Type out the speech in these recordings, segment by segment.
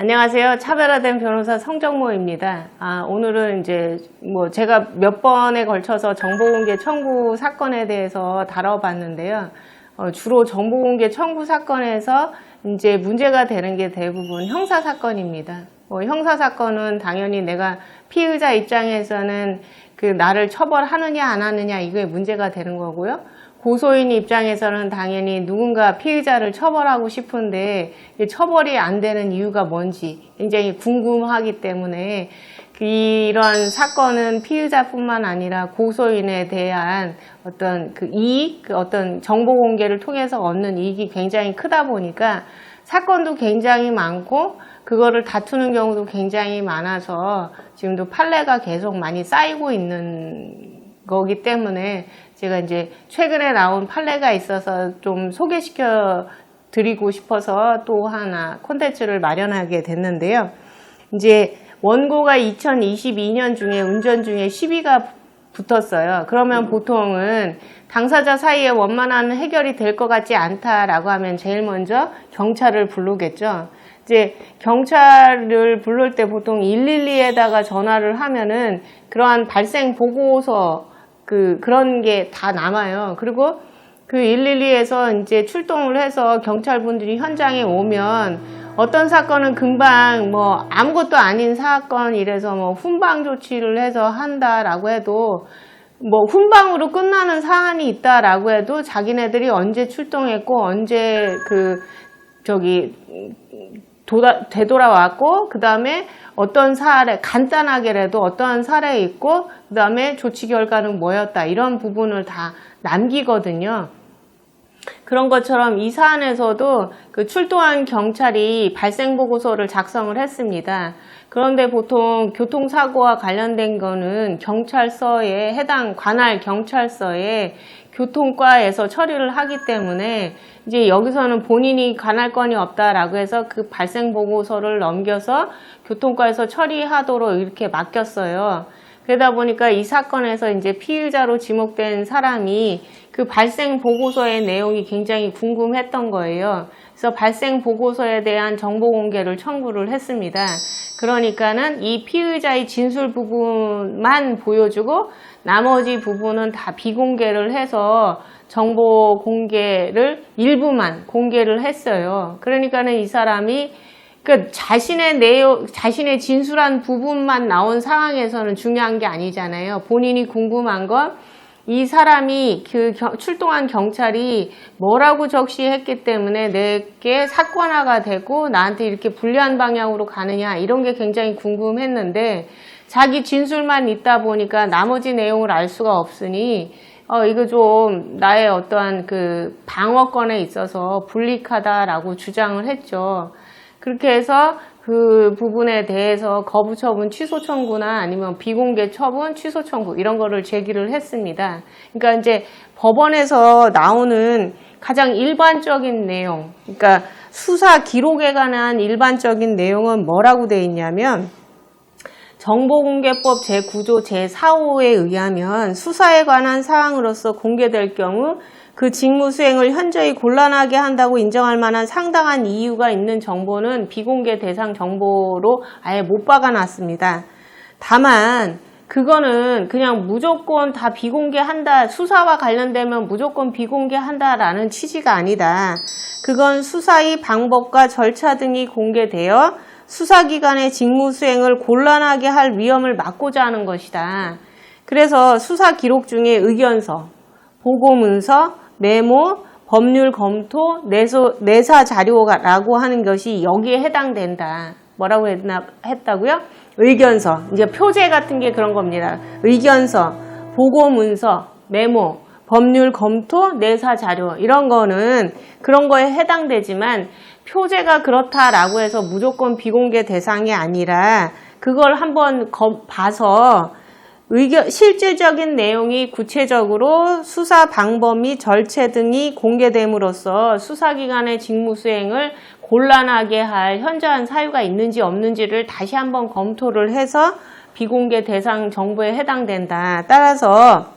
안녕하세요. 차별화된 변호사 성정모입니다. 오늘은 이제 제가 몇 번에 걸쳐서 정보공개 청구 사건에 대해서 다뤄봤는데요. 주로 정보공개 청구 사건에서 이제 문제가 되는 게 대부분 형사사건입니다. 형사사건은 당연히 내가 피의자 입장에서는 나를 처벌하느냐 안 하느냐 이게 문제가 되는 거고요. 고소인 입장에서는 당연히 누군가 피의자를 처벌하고 싶은데 처벌이 안 되는 이유가 뭔지 굉장히 궁금하기 때문에 이런 사건은 피의자뿐만 아니라 고소인에 대한 어떤 이익, 어떤 정보 공개를 통해서 얻는 이익이 굉장히 크다 보니까 사건도 굉장히 많고 그거를 다투는 경우도 굉장히 많아서 지금도 판례가 계속 많이 쌓이고 있는 거기 때문에 제가 이제 최근에 나온 판례가 있어서 좀 소개시켜 드리고 싶어서 또 하나 콘텐츠를 마련하게 됐는데요. 이제 원고가 2022년 중에 운전 중에 시비가 붙었어요. 그러면 보통은 당사자 사이에 원만한 해결이 될 것 같지 않다라고 하면 제일 먼저 경찰을 부르겠죠. 이제 경찰을 부를 때 보통 112에다가 전화를 하면은 그러한 발생 보고서 그런 게 다 남아요. 그리고 112에서 이제 출동을 해서 경찰분들이 현장에 오면 어떤 사건은 금방 아무것도 아닌 사건이라서 훈방 조치를 해서 한다라고 해도 훈방으로 끝나는 사안이 있다라고 해도 자기네들이 언제 출동했고 언제 되돌아왔고 그 다음에 어떤 사례 간단하게라도 어떤 사례 있고 그 다음에 조치 결과는 뭐였다 이런 부분을 다 남기거든요. 그런 것처럼 이 사안에서도 출동한 경찰이 발생보고서를 작성을 했습니다. 그런데 보통 교통사고와 관련된 거는 경찰서에 해당 관할 경찰서에 교통과에서 처리를 하기 때문에 이제 여기서는 본인이 관할 건이 없다라고 해서 그 발생보고서를 넘겨서 교통과에서 처리하도록 이렇게 맡겼어요. 그러다 보니까 이 사건에서 이제 피의자로 지목된 사람이 그 발생 보고서의 내용이 굉장히 궁금했던 거예요. 그래서 발생 보고서에 대한 정보 공개를 청구를 했습니다. 그러니까는 이 피의자의 진술 부분만 보여주고 나머지 부분은 다 비공개를 해서 정보 공개를 일부만 공개를 했어요. 그러니까는 이 사람이 자신의 진술한 부분만 나온 상황에서는 중요한 게 아니잖아요. 본인이 궁금한 건 이 사람이 출동한 경찰이 뭐라고 적시했기 때문에 내게 사건화가 되고 나한테 이렇게 불리한 방향으로 가느냐 이런 게 굉장히 궁금했는데 자기 진술만 있다 보니까 나머지 내용을 알 수가 없으니 이거 좀 나의 어떠한 방어권에 있어서 불리하다라고 주장을 했죠. 그렇게 해서 그 부분에 대해서 거부 처분 취소 청구나 아니면 비공개 처분 취소 청구 이런 거를 제기를 했습니다. 그러니까 이제 법원에서 나오는 가장 일반적인 내용, 그러니까 수사 기록에 관한 일반적인 내용은 뭐라고 돼 있냐면 정보공개법 제9조 제4호에 의하면 수사에 관한 사항으로서 공개될 경우 그 직무 수행을 현저히 곤란하게 한다고 인정할 만한 상당한 이유가 있는 정보는 비공개 대상 정보로 아예 못 박아놨습니다. 다만 그거는 그냥 무조건 다 비공개한다, 수사와 관련되면 무조건 비공개한다라는 취지가 아니다. 그건 수사의 방법과 절차 등이 공개되어 수사기관의 직무 수행을 곤란하게 할 위험을 막고자 하는 것이다. 그래서 수사 기록 중에 의견서, 보고문서, 메모, 법률 검토, 내사 자료라고 하는 것이 여기에 해당된다. 뭐라고 했다고요? 의견서, 이제 표제 같은 게 그런 겁니다. 의견서, 보고문서, 메모, 법률 검토, 내사 자료 이런 거는 그런 거에 해당되지만 표제가 그렇다라고 해서 무조건 비공개 대상이 아니라 그걸 한번 봐서 실질적인 내용이 구체적으로 수사 방법 및 절차 등이 공개됨으로써 수사기관의 직무 수행을 곤란하게 할 현저한 사유가 있는지 없는지를 다시 한번 검토를 해서 비공개 대상 정보에 해당된다. 따라서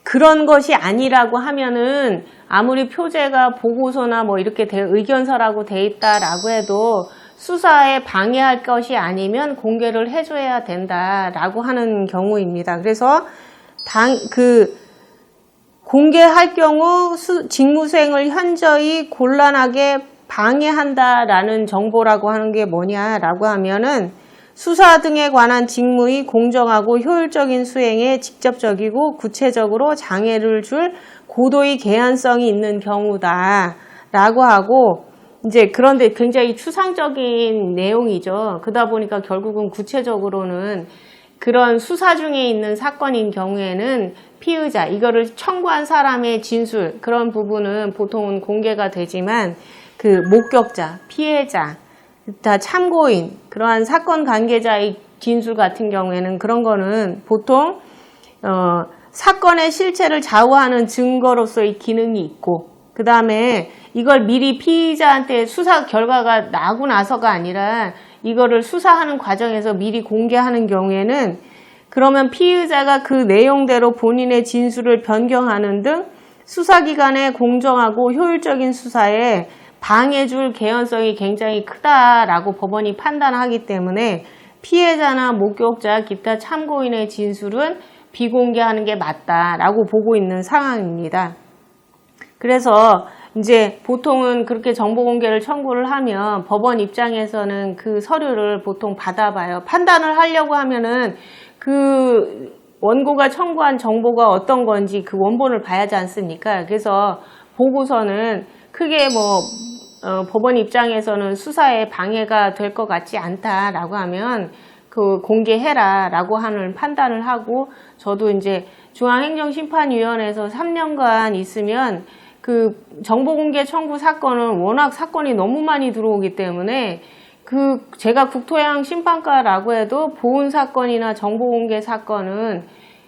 그런 것이 아니라고 하면은 아무리 표제가 보고서나 이렇게 의견서라고 돼 있다라고 해도 수사에 방해할 것이 아니면 공개를 해줘야 된다라고 하는 경우입니다. 그래서 공개할 경우 직무수행을 현저히 곤란하게 방해한다라는 정보라고 하는 게 뭐냐라고 하면은 수사 등에 관한 직무의 공정하고 효율적인 수행에 직접적이고 구체적으로 장애를 줄 고도의 개연성이 있는 경우다라고 하고 이제 그런데 굉장히 추상적인 내용이죠. 그러다 보니까 결국은 구체적으로는 그런 수사 중에 있는 사건인 경우에는 피의자, 이거를 청구한 사람의 진술, 그런 부분은 보통은 공개가 되지만 그 목격자, 피해자, 다 참고인, 그러한 사건 관계자의 진술 같은 경우에는 그런 거는 보통 사건의 실체를 좌우하는 증거로서의 기능이 있고 그 다음에 이걸 미리 피의자한테 수사 결과가 나고 나서가 아니라 이거를 수사하는 과정에서 미리 공개하는 경우에는 그러면 피의자가 그 내용대로 본인의 진술을 변경하는 등 수사기관의 공정하고 효율적인 수사에 방해줄 개연성이 굉장히 크다라고 법원이 판단하기 때문에 피해자나 목격자, 기타 참고인의 진술은 비공개하는 게 맞다라고 보고 있는 상황입니다. 그래서 이제 보통은 그렇게 정보 공개를 청구를 하면 법원 입장에서는 그 서류를 보통 받아봐요. 판단을 하려고 하면은 그 원고가 청구한 정보가 어떤 건지 그 원본을 봐야지 않습니까? 그래서 보고서는 크게 법원 입장에서는 수사에 방해가 될 것 같지 않다라고 하면 그 공개해라 라고 하는 판단을 하고 저도 이제 중앙행정심판위원회에서 3년간 있으면 그 정보공개 청구 사건은 워낙 사건이 너무 많이 들어오기 때문에 제가 국토해양 심판과라고 해도 보훈 사건이나 정보공개 사건은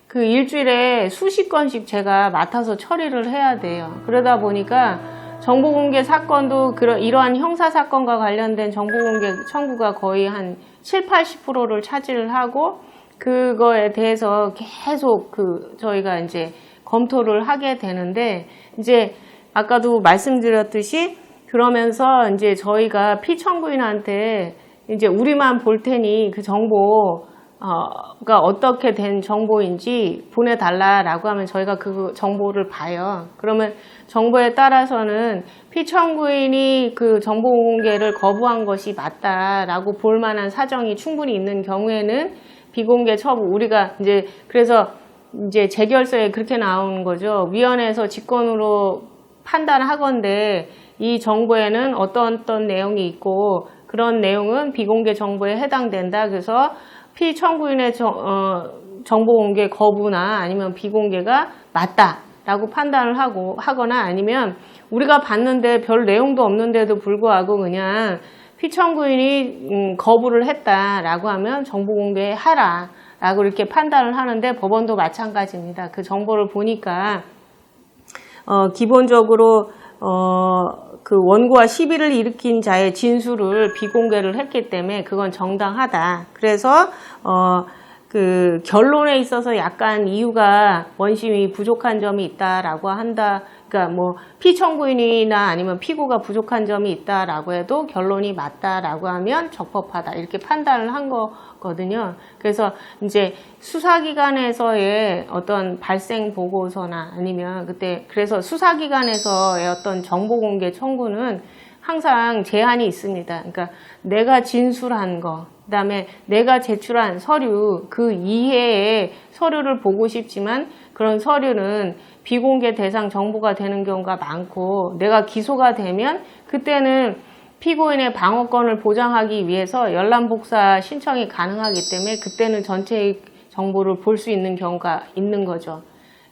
그 일주일에 수십 건씩 제가 맡아서 처리를 해야 돼요. 그러다 보니까 정보공개 사건도 이러한 형사사건과 관련된 정보공개 청구가 거의 한 70~80%를 차지를 하고 그거에 대해서 계속 저희가 이제 검토를 하게 되는데 이제 아까도 말씀드렸듯이 그러면서 이제 저희가 피청구인한테 이제 우리만 볼 테니 그 정보가 어떻게 된 정보인지 보내달라라고 하면 저희가 그 정보를 봐요. 그러면 정보에 따라서는 피청구인이 그 정보 공개를 거부한 것이 맞다라고 볼 만한 사정이 충분히 있는 경우에는 비공개 처분, 우리가 이제 그래서 이제 재결서에 그렇게 나오는 거죠. 위원회에서 직권으로 판단하건대 이 정보에는 어떤 내용이 있고 그런 내용은 비공개 정보에 해당된다. 그래서 피청구인의 정보 공개 거부나 아니면 비공개가 맞다라고 판단을 하거나 아니면 우리가 봤는데 별 내용도 없는데도 불구하고 그냥 피청구인이 거부를 했다라고 하면 정보 공개하라 라고 이렇게 판단을 하는데 법원도 마찬가지입니다. 그 정보를 보니까 기본적으로 그 원고와 시비를 일으킨 자의 진술을 비공개를 했기 때문에 그건 정당하다. 그래서 그 결론에 있어서 약간 이유가 원심이 부족한 점이 있다라고 한다. 그러니까 피청구인이나 아니면 피고가 부족한 점이 있다라고 해도 결론이 맞다라고 하면 적법하다 이렇게 판단을 한 거거든요. 그래서 이제 수사기관에서의 어떤 발생 보고서나 아니면 그래서 수사기관에서의 어떤 정보공개 청구는 항상 제한이 있습니다. 그러니까 내가 진술한 거, 그다음에 내가 제출한 서류, 그 이해의 서류를 보고 싶지만 그런 서류는 비공개 대상 정보가 되는 경우가 많고 내가 기소가 되면 그때는 피고인의 방어권을 보장하기 위해서 열람복사 신청이 가능하기 때문에 그때는 전체의 정보를 볼 수 있는 경우가 있는 거죠.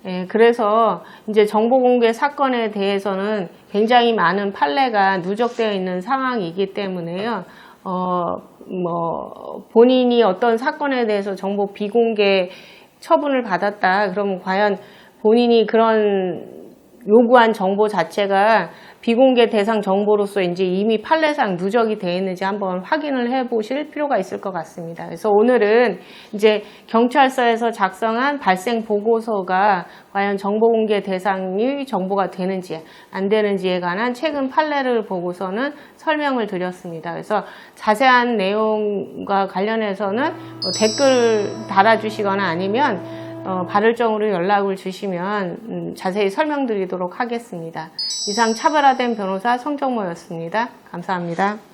예, 그래서 이제 정보공개 사건에 대해서는 굉장히 많은 판례가 누적되어 있는 상황이기 때문에요. 본인이 어떤 사건에 대해서 정보 비공개 처분을 받았다. 그러면 과연 본인이 그런 요구한 정보 자체가 비공개 대상 정보로서 이제 이미 판례상 누적이 되어 있는지 한번 확인을 해 보실 필요가 있을 것 같습니다. 그래서 오늘은 이제 경찰서에서 작성한 발생 보고서가 과연 정보공개 대상이 정보가 되는지 안 되는지에 관한 최근 판례를 보고서는 설명을 드렸습니다. 그래서 자세한 내용과 관련해서는 댓글 달아주시거나 아니면 발을정으로 연락을 주시면 자세히 설명드리도록 하겠습니다. 이상 차별화된 변호사 성정모였습니다. 감사합니다.